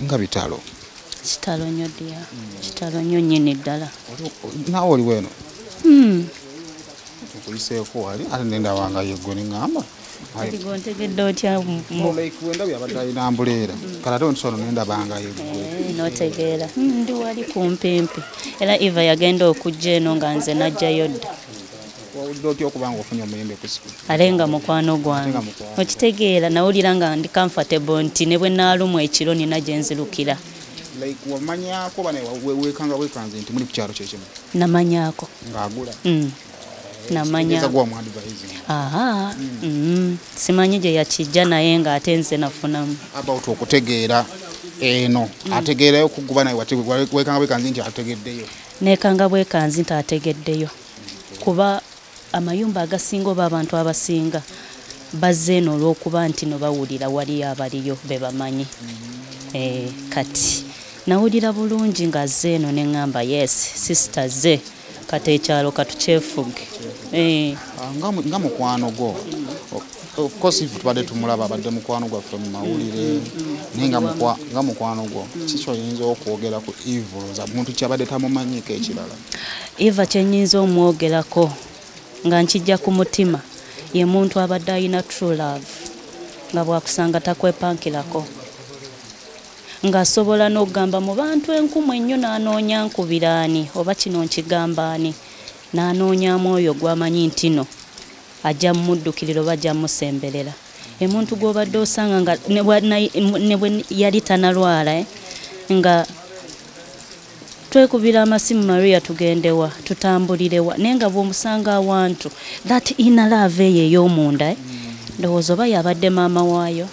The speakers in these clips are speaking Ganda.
nga bitalo kitalo nnyo dya kitalo nnyo nnyini ddala naawe oli weno okuyiseeko wali ate nendabanga yeggwe neŋŋamba aligo ntegedde otya wendabye abadde alina ambuleera kale ate ontisono nendabanga yeggwe notegeera ndi wali kumpimpi era eva yagenda okujja eno nga nze najjayo dda wawulidde otya okuba nga ofunye omuyembe ku siku ale nga mukwano gwange okitegeera nawulira nga ndi comfortable nti ne bwe naalumwa ekiro nina gye nzirukira wamanyako bane wekanga wekanze nti muli ku kyalo kyekimu namanyako ng'agula namanya simanyi gye yakijja naye ng'ate nze nafunamu about okutegeera eno ategeerayo kuguba naye wekanga bwekanzi nti ategeddeyo nekanga bwekanzi nti ategeddeyo kuba amayumba agasinga oba abantu abasinga bazze eno olw'okuba nti no bawulira waliyo abaliyo be bamanyi kati nawulira bulungi nga zze eno neŋŋamba yes sister ze kati ekyalo katukyefuge nga mukwano gwo of course if tubadde tumulaba abadde mukwano gwaffe mu mawulire naye nga mukwano gwo kiki oyinza okwogera ku Eva za muntu kyabadde tamumanyiko ekirala Eva kyenyinza omwogerako nga nkijja ku mutima ye muntu abadde alina true love nga bwakusanga takwepankirako ng'asobola n'okugamba mu bantu enkumu ennyo n'anoonya nkubiraani oba kino nkigambaani n'anoonyamu oyo gw'amanyi nti no ajja mmuddukirira oba ajja mmusemberera emuntu gw'obadde osanga nga ne bwe yali tanalwala nga twekubira amasimu Maria tugendewa tutambulirewa naye nga bw'omusanga awantu that inner love eyo ey'omunda ndowooza oba yabadde maama waayo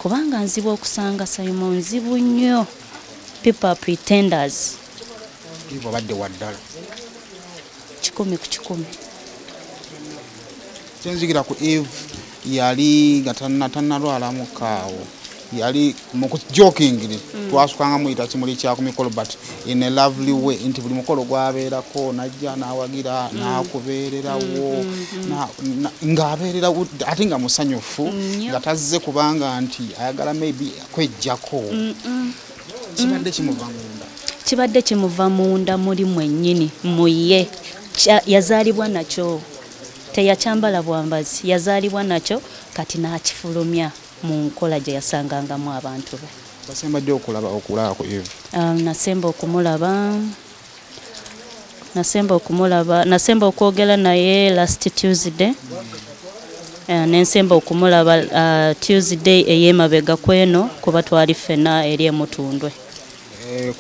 kubanga nzibu okusanga Simon nzibu nnyo people pretenders Eva badde waddala 100 ku 100 kyenzigira ku Eve yali nga tannalwalamu kaawo yali jokingly twasukanga muyita kimuli kya ku mikolo but in a lovely way nti buli mukolo gwabeerako najja n'awagira n'akubeererawo ng'abeerera ate nga musanyufu nga tazze kubanga nti ayagala maybe kwejjako kibadde kimuva munda muri mwennyini muye yazaalibwa nakyo teyakyambala bwambazi yazaalibwa nakyo kati n'akifulumya mu nkola gye yasangangamu abantu be basembadde okulaba ku Eva nasemba okwogera naye last Tuesday nensemba okumulaba Tuesday ey'emabega kweno kuba twali ffenna eri emutundwe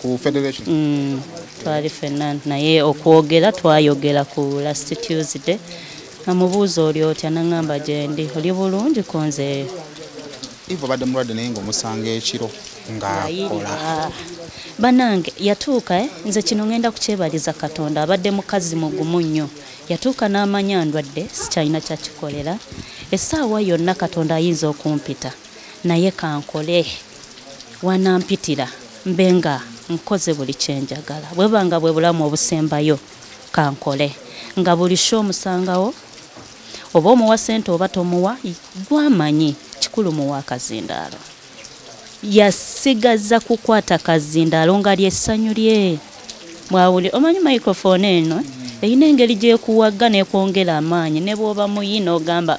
ku federation twali ffenna naye okwogera twayogera ku last Tuesday amubuuza oli otya naŋŋamba gye ndi oli bulungi konze Eva badde mulwadde naye ng'omusanga ekiro ng'akola banange yatuuka nze kino ngenda kukyebaliza Katonda abadde mukazi mugumu nnyo yatuuka n'amanya ndwadde sikyalina kyakikolera essaawa yonna Katonda ayinza okumpita naye kankole wanampitira mbe nga nkoze buli kyenjagala bwebanga bwe bulamu obusembayo kankole nga buli sho omusangawo oba omuwa ssente oba tomuwa gwamanyi kikulu muwa akazindaalo yasigaza kukwata kazindaalo nga lyessanyu lye mwawuli omanyi microphone eno eyina engeri gyekuwagga nekwongera amaanyi ne bw'oba muyina ogamba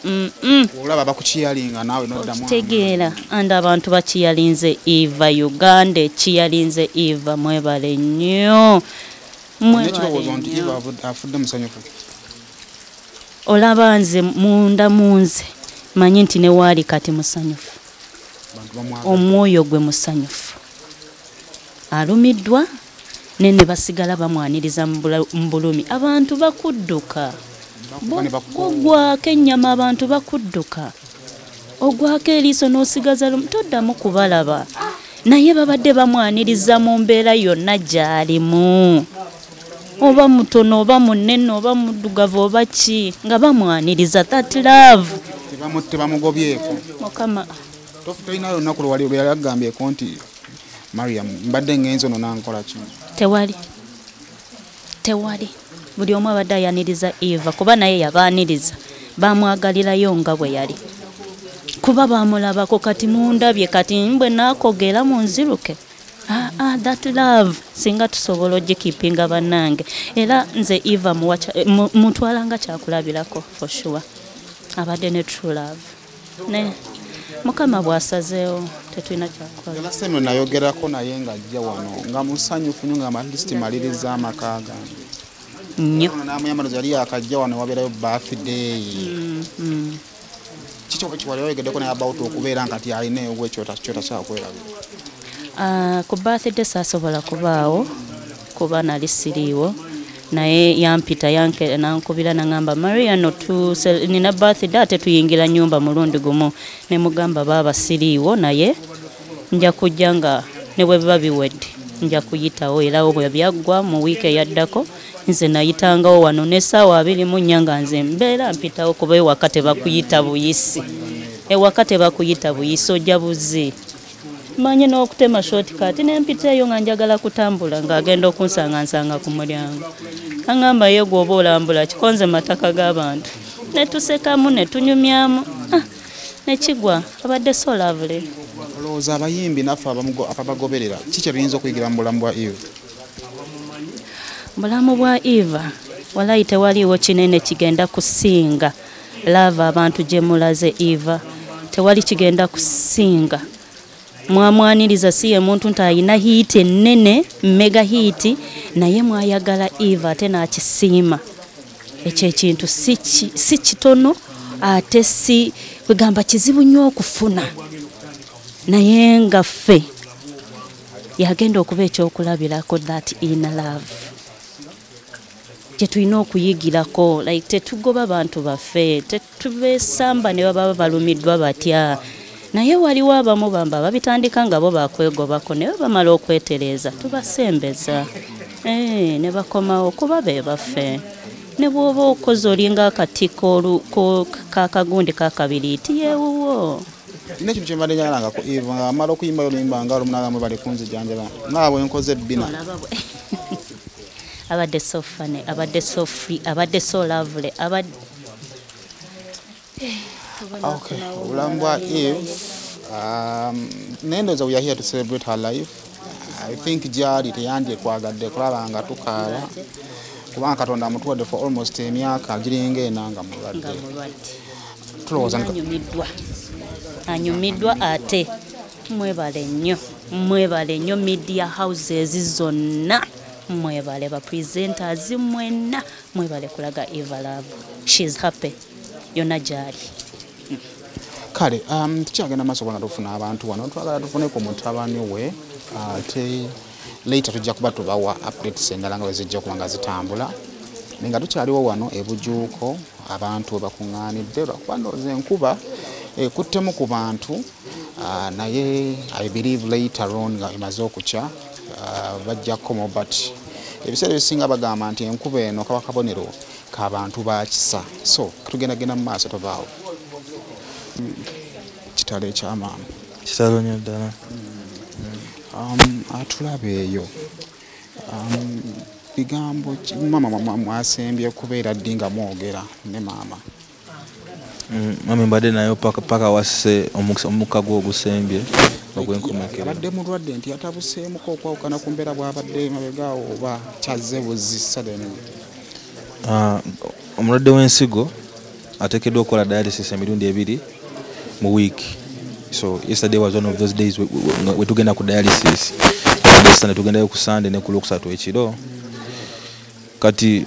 olaba bakukiyalinga naawe noddamu kitegeera andi abantu bakiyalinze Eva Uganda ekiyalinze Eva mwebale nnyo afudde musanyufu olaba nze munda munze manyi nti ne waali kati musanyufu omwoyo gwe musanyufu alumiddwa nene basigala bamwaniriza mu bulumi abantu bakudduka ogwako ennyama abantu bakudduka ogwako eriiso n'osigaza toddamu kubalaba naye babadde bamwaniriza mu mbeera yonna gy'alimu oba mutono oba munene oba muddugavu oba ki nga bamwaniriza that love tebamugobyeko mukama tolinayo olunaku lwe yali agambyeko nti Mariam mbadde ngenzo no nankola ki tewali buli omu abadde ayaniriza Eva kuba naye yabaaniriza bamwagalirayo nga bwe yali kuba bamulabako kati mundabye kati mbwe nakogera munziruke. That love singa tusobola ogikipinga bannange era nze Eva mutwalanga kyakulabirako for sure abadde ne true love ne Mukama bwasazeewo tetulina kyakola. Last time nayogerako naye ng'ajja wano nga musanyufu nnyo nga at least maliriza amaka gange nnyo namuyambano yali akajja wano wabeerayo birthday kikyo kiwali oyogeddeko naye about okubeera nkati alina ekyota kyakwerabira. Ku birthday saasobola kubaawo kuba nali siriiwo naye yampita nankubira nangamba Maria nina birthday ate tuyingira nyumba mulundi gumu ne mugamba baba siriiwo naye nja kujja nga ne bwe biba biwedde nja kuyitawo era bwe byaggwa mu wiiki eyaddako nze nayitangawo wano n'essaawa 24 nga nze mbeera mpitawo kuba ewaka tebakuyita buyisi ojja buzi manye n'okutema shortcut n'empita eyo nga njagala kutambula ng'agenda okunsanga ku mulyango aŋŋamba ye gwe oba olambula kikonze mataka g'abantu ne tusekamu ne tunyumyamu ne kigwa abadde so lovely. Olowooza abayimbi naffe ababagoberera kiki ebiyinza okuyigira mu bulamu bwa Eve? Bulamu bwa Eva walayi tewaliiwo kinene kigenda kusinga love abantu gye mulaze Eva tewali kigenda kusinga mwamwaniriza si ye muntu nti ayina hiiti ennene mega hiiti naye mwayagala Eva ate n'akisiima ekyo ekintu si kitono ate si kwegamba kizibu nnyo okufuna naye nga ffe yagenda okuba ekyokulabirako that inner love tulina okuyigirako like tetugoba bantu baffe tetubeesamba ne baba balumiddwa batya naye waliwo abamu bamba babitandika nga bo bakwegobako naye bamala okwetereza tubasembeza ne bakomawo kuba be baffe ne bw'oba okoze olinga akatiko kakagundi kakabiri ti yeewuwo. Nina ekintu kyembadde njagalanga ku Eve nga amala okuyimba oluyimba nga olumunagamu bali kunzijanjaba naabwe nkoze ebbina abadde so funny abadde so free abadde so lovely okay obulamu bwa Eve nendoza we are here to celebrate her life. I think gyali teyandye kwagadde kulaba nga tukaala kubanga Katonda amutuwadde for almost emyaka giringa enanga mulwadde tulowooza anyumiddwa ate mwebale nnyo media houses zonna mwebale ba presenters mwenna mwebale kulaga Eva Love she's happy yonna gyali kale tukyagenda maaso kubanga tufuna abantu wano twagala tufuneko mutabani we ate later tujja kuba tubawa updates endala nga wezijja kuba nga zitambula naye nga tukyaliwo wano ebujuuko abantu we bakuŋŋaanidde lwakuba ndowooza enkuba ekuttemu ku bantu naye I believe later on nga emaze okukya bajja komo but ebiseera ebisinga bagamba nti enkuba eno kaba kabonero k'abantu bakisa so tugendagenda mu maaso tobaawo kitalo ekyamaama kitalo nnyo ddala atulabe eyo bigambo mama mwasembye kubeera ddi nga mwogera ne maama mami mbadde nayo paka wasse omukka gwe ogusembye ogwenkomekera abadde mulwadde nti yatabuseemuko okwawukana ku mbeera bw'abadde mabegaawo oba kyazze buzi sadeni omulwadde w'ensigo ateekeddwa okukola dialysis emirundi 2 mu wiiki so yesterday was one of those days we tugenda ku dialysis ne tugendayo ku Sunday ne ku Lwokusatu ekiro kati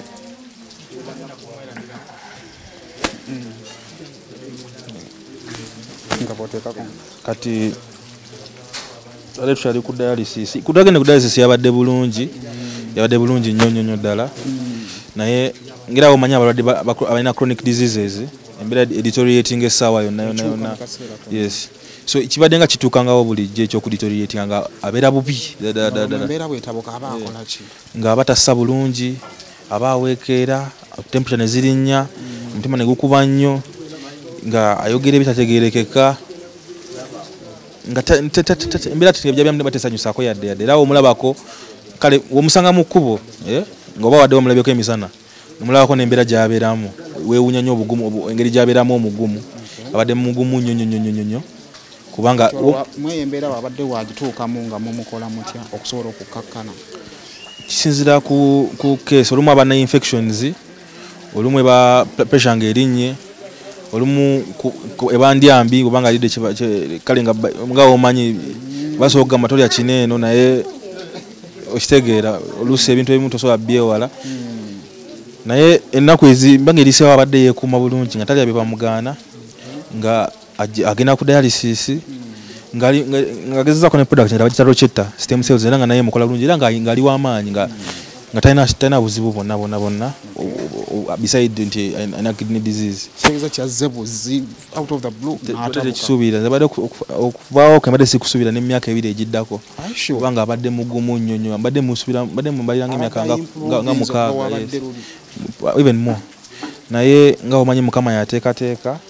kati ale tukyali ku dialysis kutagenda ku dialysis yabadde bulungi nnyo ddala naye ngerawo omanyi abalwadde abalina chronic diseases embeera deteriorating essaawa yonna yes so kibadde nga kituukangawo bulijjo ekyokudeteriorating nga abeera bubi nga abatassa bulungi aba aweekeera temperature ne zirinnya omutima ne gukuba nnyo nga ayogera ebitategeerekeka nga embeera tebyabyamu batesanyusaako yadde era omulabako kale womusanga mu kkubo nga oba wadde wamulabyeko emisana omulabako n'embeera gy'abeeramu weewunya nnyo obugumu engeri gy'abeeramu omugumu abadde mugumu nnyo kubanga mweyembeera wabadde wagituukamu nga mumukola mutya okusobola okukkakkana kisinzira ku case olumu abana infections olumu eba pressure ng'erinnye olumu ebandyambi kubanga alidde kale nga omanyi basooka matolya kineeno naye okitegeera oluusi ebintu ebimu tosobola byewala naye ennaku ezi mbanga eriseewo abadde yeekuuma bulungi nga talya bye bamugaana nga agenda ku dialysis ng'agezezaako ne product nga bagita Rochetta stem cells era nga naye mukola bulungi era ng'ali w'amaanyi nga talina buzibu bonna beside nti alina kidney disease kigeeza kyazze buzi out of the blue tekisuubira abadde okuvaawo ke mbadde sikusuubira n'emyaka 2 egiddako kubanga abadde mugumu nnyo mbadde mbaliranga emyaka nga 6 even more naye nga omanyi mukama yateekateeka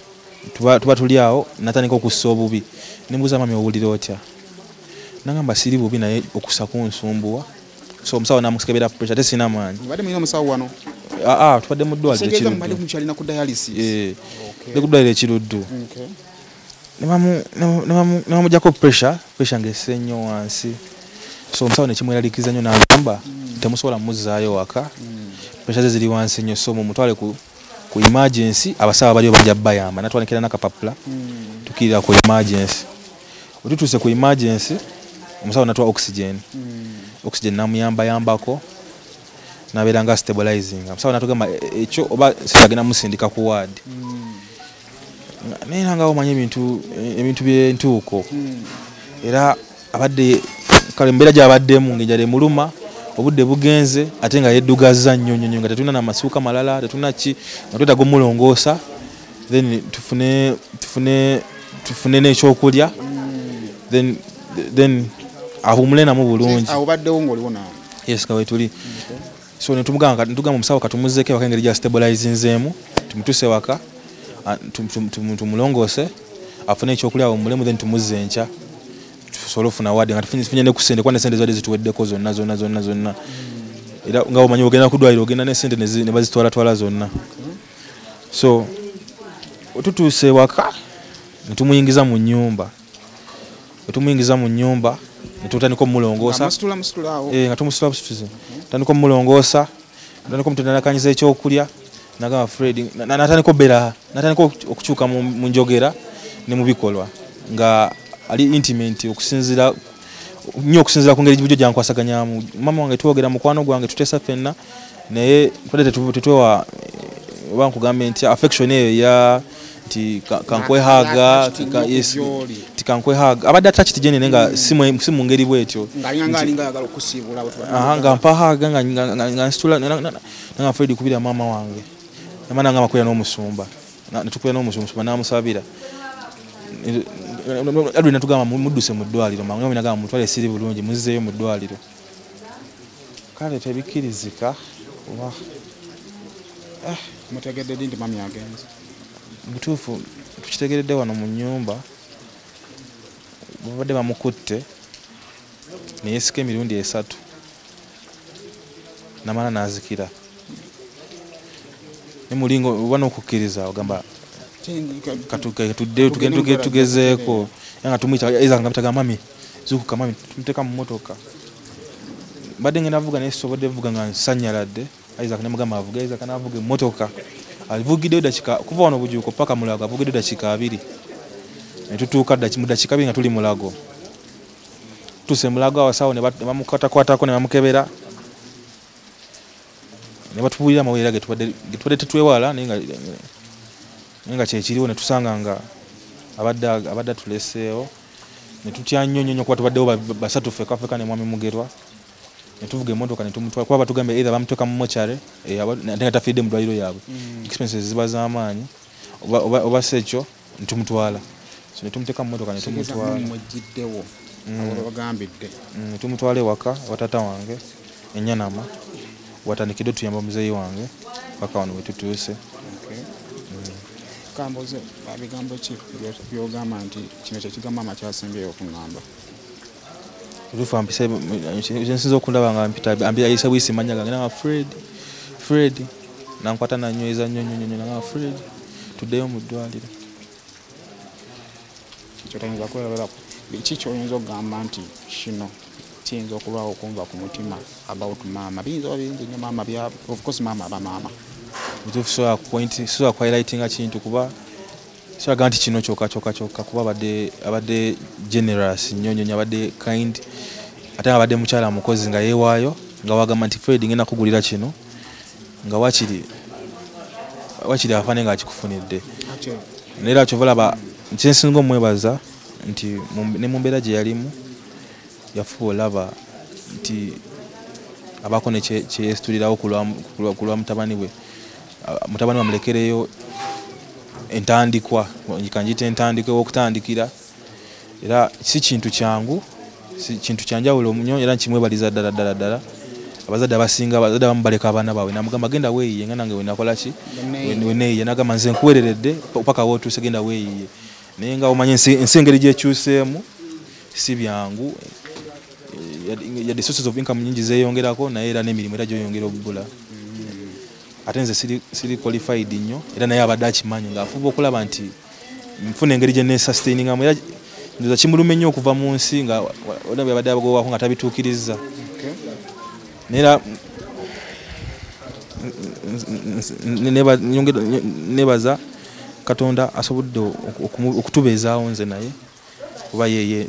tuba tuli awo natandika okussa obubi nembuuza mami owulira otya nagamba siri bubi naye okussa kunsumbuwa so omusawo namusikebera pressure tesina maanyi mbadde mulina omusawo wano tubadde mu ddwaliro ekiruddu mbadde mukyalina ku dialysis ku ddwaliro ekiruddu nebamujjako pressure ng'esse nnyo wansi so omusawo nekimweraliikiriza nnyo n'agamba temusobola mumuzzaayo waka pressure ze ziri wansi nnyo so mumutwale ku emergency abasawo baliyo bajja bayamba natwanikira nakapapula tukirira ku emergency otutuuse ku emergency omusawo natwa oxygen namuyambayambako nabeera nga stabilizing omusawo natugamba ekyo oba sitagenda musindika ku ward naye nga omanyi ebintu byentuuko era abadde kale mbeera gyabaddemu ng'enjala emuluma obudde bugenze ate nga yeddugaza nnyo nga tetulina namasuuka malala tetulina ki nga twetaaga omulongoosa then tufune n'ekyokulya then ahumule namu bulungi obaddewo ng'oliwo nawe yes nga wetuli so netugamba omusawo katumuzzeko ewaka engeri gya stabilizinzeemu tumutuse waka tumulongoose afune ekyokulya ahumulemu then tumuzze enkya tusobole ofuna wadde nga tufunye ne ku ssente kuba ne ssente zibadde zituweddeko zonna era nga omanyi ogenda ku ddwaliro ogenda ne ssente ne bazitwalatwala zonna so tutuuse waka netumuyingiza mu nnyumba netutandika omulongoosa nga tumusitula tandika omulongoosa natandika omutenderakanyiza ekyokulya nagamba Fred natandika okukyuka mu njogera ne mu bikolwa nga ali intimate okusinzira ku ngeri bujo gyankwasaganyamu mama wange tuwogera mukwano gwange tutesa ffenna naye tetwewa oba nkugambe nti affection eyo ya nti kankwehaga tikankwehaga abadde attached jenene nga si mu ngeri bwetyo nga mpahaga nga nsitula nga Fred kubira mama wange namana nga makwera n'omusumba netukwera n'omusumba namusabira adwe natugamba mudduse mu ddwaliro mangu nagamba mutwale siri bulungi muzzeeyo mu ddwaliro kale tebikkirizika oba mutegedde ddi nti mami agenze mutuufu tukitegeredde wano mu nnyumba babadde bamukutte neyesika emirundi 3 namala nazikira nemulingo oba n'okukkiriza ogamba tugezeeko nga tumuyita nga bitaga mami zukuka mami tumuteeka mu motoka mbadde ngenda avuga naye sobodde vuga nga nsanyaladde Isaac nemugamba avuga Isaac navuga emmotoka alivugiddeyo dakika kuva wano obujuuko paka Mulago avugiddeyo dakika 2 netutuuka mu dakika 2 nga tuli Mulago tuse Mulago abasawo ne bamukatakwatako ne bamukebera ne batubulira amawulire getubadde tetwewala naye nga kyekiriwo netusanga nga abadde atuleseewo netutya nnyo kuba tubaddewo basatu ffe kafeka ne mwami Mugerwa netuvuga emmotoka netumutwala kuba batugamba either bamuteeka mu mochare ate nga tafiidde mu ddwaliro yaabwe expenses ziba z'amaanyi oba sekyo netumutwala so netumuteeka mu motoka netumutwala ewaka watata wange Enyanama watandikidde tuyamba muzeeyi wange paka wano wetutuuse kamboze bigambo ki byogamba nti kino kyekigamba amakyasembeyo okuŋŋamba olufu nsinza okundaba nga mpita ayisa bwisi manya gange nama Fred nankwata nanyweza nnyo nanga Fred tuddeyo mu ddwaliro kyotayinza kwerabirako biki kyoyinza okugamba nti kino kiyinza okulwawo okumva ku mutima about maama biyinza oba bingi nnyo maama of course maama aba maama butuufu sobola kuhighlightinga kintu kuba kiraga nti kino kyokka kuba abadde generous nnyo abadde kind ate nga abadde mukyala mukozi nga yeewaayo nga wagamba nti Fred ngenda kugulira kino nga wakiri afane nga akikufunidde neera kyovalaba kyensinga omwebaza nti ne mu mbeera gye yalimu yafuba olaba nti abaako ne kyeyestitulirawo ku lwa mutabani we amulekereyo entandikwa kanjita entandikwa ew'okutandikira era si kintu kyangu kintu kyanjawulo nnyo era nkimwebaliza ddala abazadde abasinga abazadde abamu baleka abaana baabwe namugamba genda weeyiye nga nange wenakola ki weneeyiye nagamba nze nkuwereredde paka wootuuse genda weeyiye naye nga omanye ensi engeri gyekyuseemu si byangu yadde sources of income nyingi zeeyongerako naye era n'emirimu era gyoyongera okugula ate nze siri qualified nnyo era naye abadde akimanyi ng'afuba okulaba nti nfuna engeri gye nesustainingamu era ndoza kimuluma nnyo okuva mu nsi nga olaba abadde abagowaako nga tabituukirizza neera nebaza Katonda asobodde okutubeezaawo nze naye kuba yeye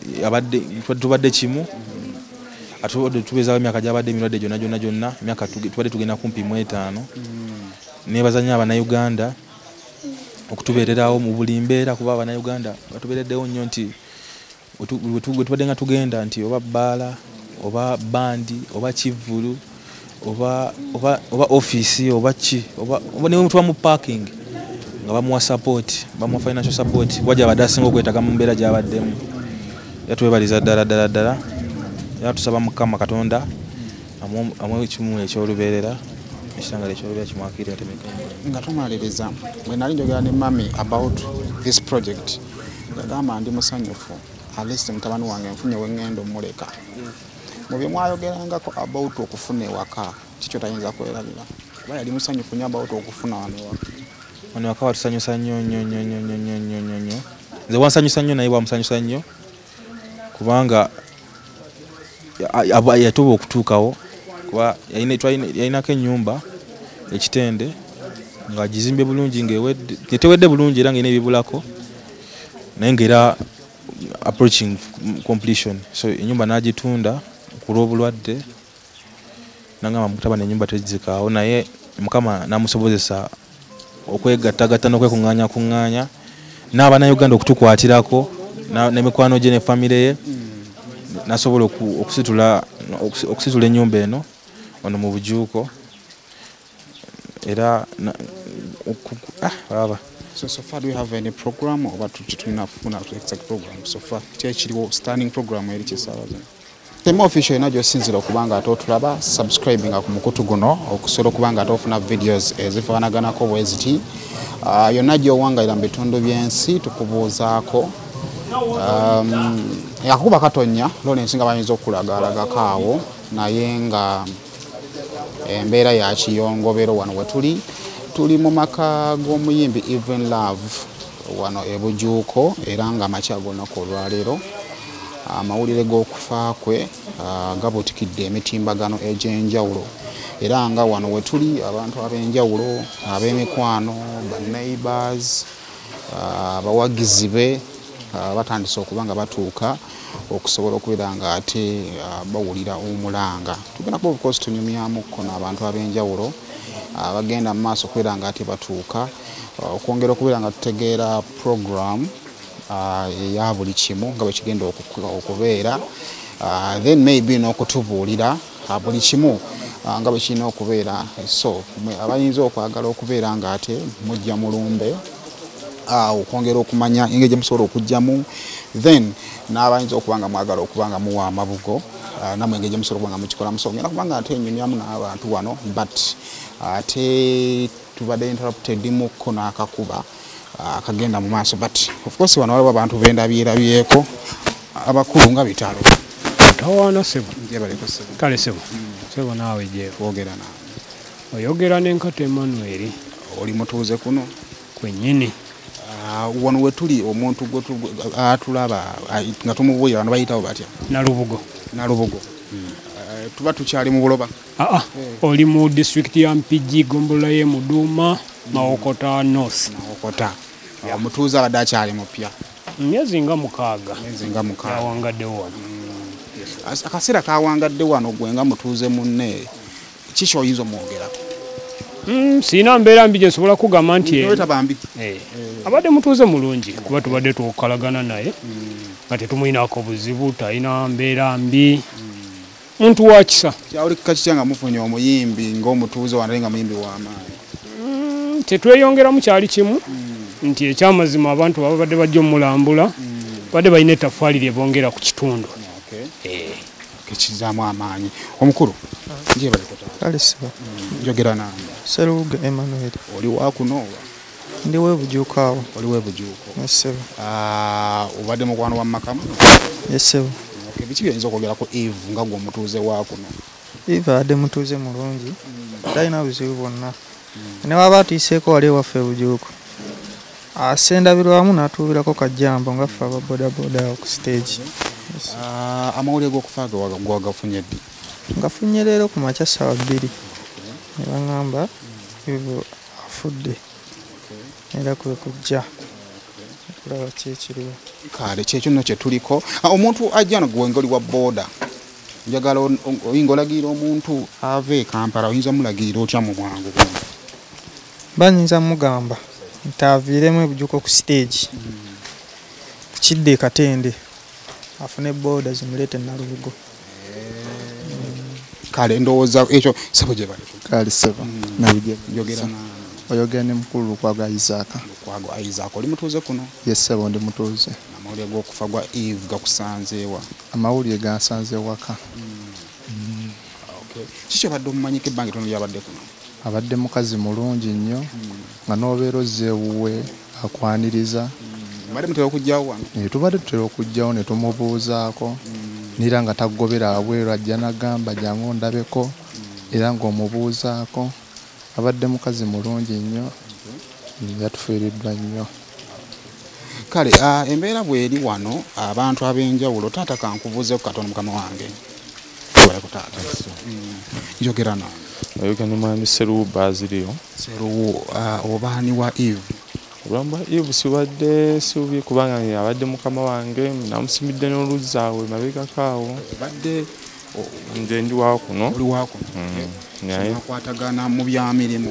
tubadde kimu atubadde tubeezaawo emyaka gy'abadde emirwadde gyonna emyaka tubadde tugenda kumpi mu 5 nebaza nnyo Abannayuganda okutubeererawo mu buli mbeera kuba Abannayuganda batubeereddewo nnyo nti bwe tubadde nga tugenda nti oba bbaala oba bandi oba kivulu oba office oba ki oba ne mutuba mu parking nga bamuwa support bamuwa financial support wajja abadde asinga okwetaaga mu mbeera gy'abaddemu yatwebaliza ddala era tusaba Mukama Katonda amuwe ekimu ekyolubeerera ekitangala ekyolubeerera kimwakirira nga tumaliriza bwe nali njogera ne mami about this project ngagamba ndi musanyufu at least mutabani wange nfunye wengenda omuleka mu bye mwayogerangako about okufuna ewaka kikyo tayinza kwerabira kuba yali musanyufu nnyo about okufuna wano waka watusanyusa nnyo nze wansanyusa nnyo naye wamusanyusa nnyo kubanga yatuba okutuukawo kuba yalinako ennyumba ekitende nga gizimbye bulungi ngetewedde bulungi era ngaina ebibulako naye ngaera approaching completion so ennyumba n'agitunda ku lw'obulwadde nangamba mutabani ennyumba tegizikaawo naye Mukama namusobozesa okwegattagatta n'okwekuŋŋaanya n'Abannayuganda okutukwatirako n'emikwano gye ne famire ye nasobola okusitula ennyumba eno ono mu bujuuko era So far, do you have any program or what exact program? So far, standing program eri kisabaza. Tema official ina josinzira okubanga atotulaba subscribing ku mukutu guno okusobola okubanga atofuna videos ezifaanaganako bweziti. Yonna gy'owangaira mu bitundu by'ensi tukubuuzaako. Yakuba Katonya Lawrence nga bayinza okulagaalagako awo naye nga embeera ya kiyongobero wano we tuli mu maka g'omuyimbi Even Love wano e Bujuuko era nga amakya g'olunaku olwaleero amawulire g'okufa kwe gabuutikidde emitimbagano egy'enjawulo era nga wano we tuli abantu ab'enjawulo ab'emikwano ba-neighbors abawagizi be batandise okuba nga batuuka okusobola okubeera nga ate bawulira omulanga tugenda kuba of course tunyumyamukko n'abantu ab'enjawulo bagenda mu maaso okubeera nga ate batuuka okwongera okubeera nga tutegeera program eya buli kimu nga bwe kigenda okubeera then maybe n'okutubuulira buli kimu nga bwe kirina okubeera so abayinza okwagala okubeera nga ate mujja mulumbe okwongera okumanya engeri gye musobola okujjamu then n'abayinza okuba nga mwagala okuba nga muwa amabugo namwe engeri gye musobola okuba nga mukikola musongera kuba nga ate enyumyamu n'abantu wano but ate tubadde interrupted mukko n'akakuba akagenda mu maaso but of course wano waliwo abantu bendabirabyeko abakulu nga bitalo tawaana sebo jebaleko sebo kale sebo sebo naawe jeeko ogera naawe oyogera n'enkata Emmanuel oli mutuuze kuno kwennyini wano wetuli omuntu atulaba nga tumubuulira bano bayitawo batya Nalubugo tuba tukyali mu buloba oli mu district ya Mpigi Gombola ye Muduma Mawokota North omutuuze abadde akyali mupya myezi nga mukaaga yawangadde wano akaseera kawangadde wano gwe nga mutuuze munne kiki oyinza omwogerako siina mbeera mbi gyesobola kugamba nti abadde mutuuze mulungi kuba tubadde tukalagana naye nga tetumwinaako buzibu talina mbeera mbi muntu wa kisa kyawulikika kitya nga mufunye omuyimbi ng'omutuuze wano nga muyimbi w'amaanyi tetweyongeramu kyali kimu nti ekyamazima abantu babadde bajja omulambula badde balina ettaffaali lye bongera ku kitundu kekizaamu amaanyi omukulu njogera nange Seruga Emmanuel oli wakuno ndi webujuuko awo oli webujuuko obadde mukwano wa Makamu yesebo biki byayinza okwogerako Eve nga gwe omutuuze wakuno Eve adde mutuuze mulungi talina buzibu bwonna ne waba atiiseeko wali ewaffe ebujuuko asendabirwamu n'atuubirako kajjambo nga ffe ababodaboda ku stage amawulire g'okufa gwagafunye ddi ngafunye leero ku makya ssaawa 2 ne baŋŋamba Eve afudde era kwe kujja okulaba kyekiriwo kale kyekyo nno kye tuliko omuntu ajja no gwe ngoli wa booda njagala oyinza olagira omuntu ava e Kampala oyinza mulagira otya mu bwangu banyinza mugamba nti aviiremu ebujuuko ku stage kukidde Katende afune booda zimuleete Nalubugo kale ndowooza ekyo sebo gye bali kale sebo nabijja njogera oyogera ne mukulu Lukwago Isaac oli mutuuze kuno yesebo ndi mutuuze amawulire g'okufa gwa Eve gakusanzeewa amawulire gansanze waka kiki obadde omumanyiko ebbanga ettono lyabadde kuno abadde mukazi mulungi nnyo nga n'obeera ozzeewuwe akwaniriza mbadde mutera okujjawo wano tubadde tutera okujjawo ne tumubuuzaako nera nga tagobera abweru ajja nagamba jangu ondabeko era ng'omubuuzaako abadde mukazi mulungi nnyo yatufiiriddwa nnyo kale embeera bweri wano abantu ab'enjawulo taata kankubuuze ku katono mukama wange ku taata njogera nange oyogera ne mwami Seruwu Baziriyo Seruwu obaani wa Eve olwamba Eve sibadde sibubi kubanga abadde mukama wange namusimidde n'oluzaawe mabegako awo badde nze ndi waakuno oli waakuno naye akwatagana mu byamirimu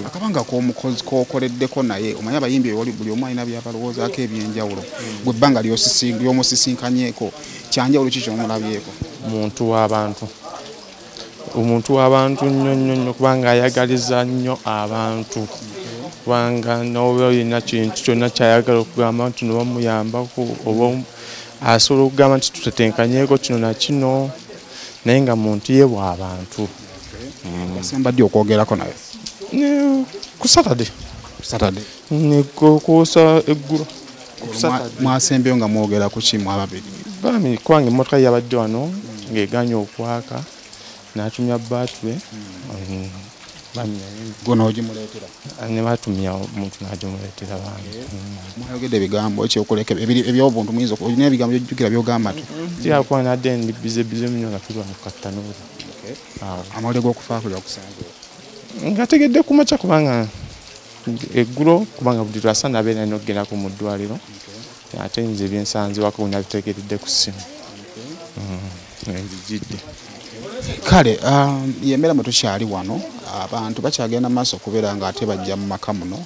akabanga k'omukozi k'okoleddeko naye omanyi abayimbi buli omu alina byabalowoozaako ebyenjawulo gwe ebbanga lyomusisinkanyeko kyanjawulo ki kyomulabyeko omuntu w'abantu nnyo kubanga ayagaliza nnyo abantu kubanga n'oba olina kintu kyonna kyayagala okugamba nti ne bamuyambako oba asobola okugamba nti tutetenkanyeko kino na kino naye nga muntu ye bw'abantu sembadde okwogerako naye ku Saturday nekoosa eggulo mwasembeyo nga mwogera ku kimu ababiri bami kubanga emmotoka yabadde wano ng'eganye okwaka n'atumya batule gona ogimuleetera ne batumya omuntu n'agimuleetera bange mwayogedde ebigambo ekyokuleka ebyobuntu muyinza olina ebigambo byojjukira byogamba ti kyakuba nadde ndi bize nnyo nga tulwa mu kattanuula amawulire g'okufa kuli okusanze nga tegedde ku makya kubanga eggulo kubanga buli lwasana abeera alina okugendako mu ddwaliro ate nze ebyensanziwako nabitegeredde ku ssimu ebijjidde kale yembeera mwe tukyali wano abantu bakyagenda mu maaso okubeera nga ate bajja mu maka muno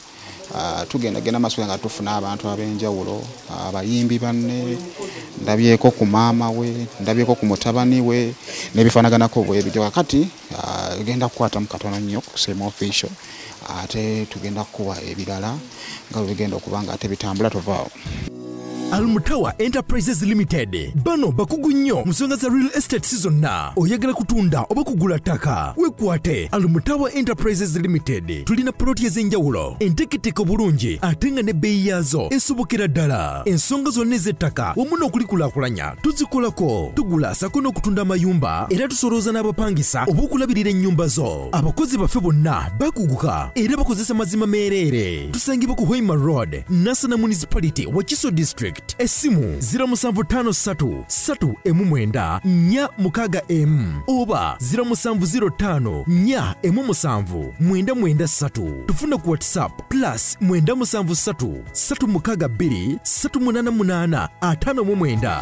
tugendagenda maaso nga tufuna abantu ab'enjawulo abayimbi banne ndabyeko ku maama we ndabyeko ku mutabani we n'ebifaanaganako bwebityo kakati genda kukwatamu katono nnyo ku Sema Official ate tugenda kukuwa ebirala nga bwe bigenda okuba nga ate bitambula tovaawo. Almutawa Enterprises Limited bano bakugu nnyo musonga za real estate zonna oyagala kutunda oba kugula ttaka wekwate Almutawa Enterprises Limited tulina ploti ez'enjawulo enteketeko bulungi ate nga ne bbeeyi yaazo esobokera ddala ensonga zonna ez'ettaka wamu n'okulikulaakulanya tuzikolako tugula sako n'okutunda amayumba era tusolooza n'abapangisa oba okulabirira ennyumba zo abakozi baffe bonna bakuguka era bakozesa mazima meereere tusangibwa ku Hoima Road Nasana Municipality Wakiso District Esimu 0757 oba 0705 tufuna ku WhatsApp plus 973623885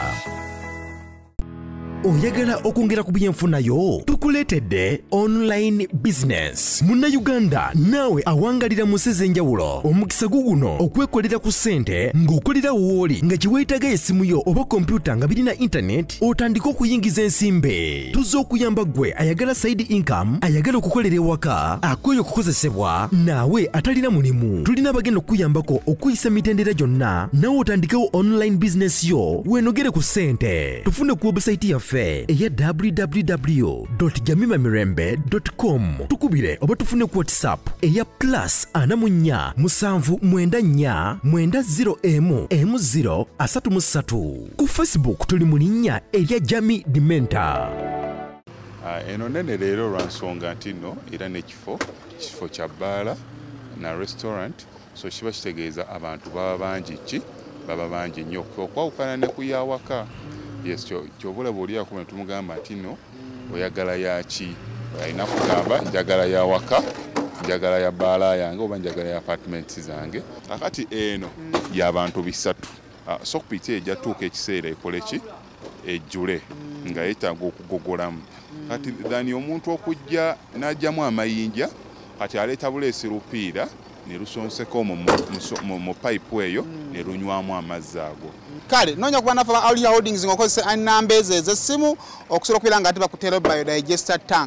oyagala okwongera ku byenfuna yo tukuleetedde online business munna Uganda naawe awangalira mu nsezi enjawulo omukisa guguno okwekolera ku ssente ng'okolera wooli nga kiweetaga esimu yo oba kompyuta nga birina internet otandika okuyingiza ensimbe tuzze okuyamba gwe ayagala side income ayagala okukolera ewaka akweyo okukozesebwa naawe atalina mulimu tulina abagenda okuyambako okuyisa mitendera gyonna naawe otandikewo online business yo weenogere ku ssente tufune ku website yaffe eya www.jamimamirembe.com tukubire oba tufune ku WhatsApp eya +44 794 900M033 ku Facebook tuli mu linnya erya Jami Dimenta. Eno nene leero lwa nsonga nti nno era n'ekifo kya bbaala na restaurant so kiba kitegeeza abantu baba bangi nnyo okwawukana ne kuyawaka. Yes, kyobula bw'oliako ne tumugamba nti nno oyagala yaki alina kugamba njagala ya waka njagala ya bbaala yange oba njagala ya apartments zange kakati eno y'abantu bisatu so kupita ejja tuuka ekiseera ekole ki ejjule nga yeetaaga okugogolamu kati dhani omuntu okujja n'ajjamu amayinja kati aleeta buleesi lupiira ne lusonseko mu pipe eyo ne lunywamu amazzi ago kale nonya kuba nafa Aulia Holdings ngokozesa namba ez'essimu okusobola okubeera nga ate bakutera biodigester tank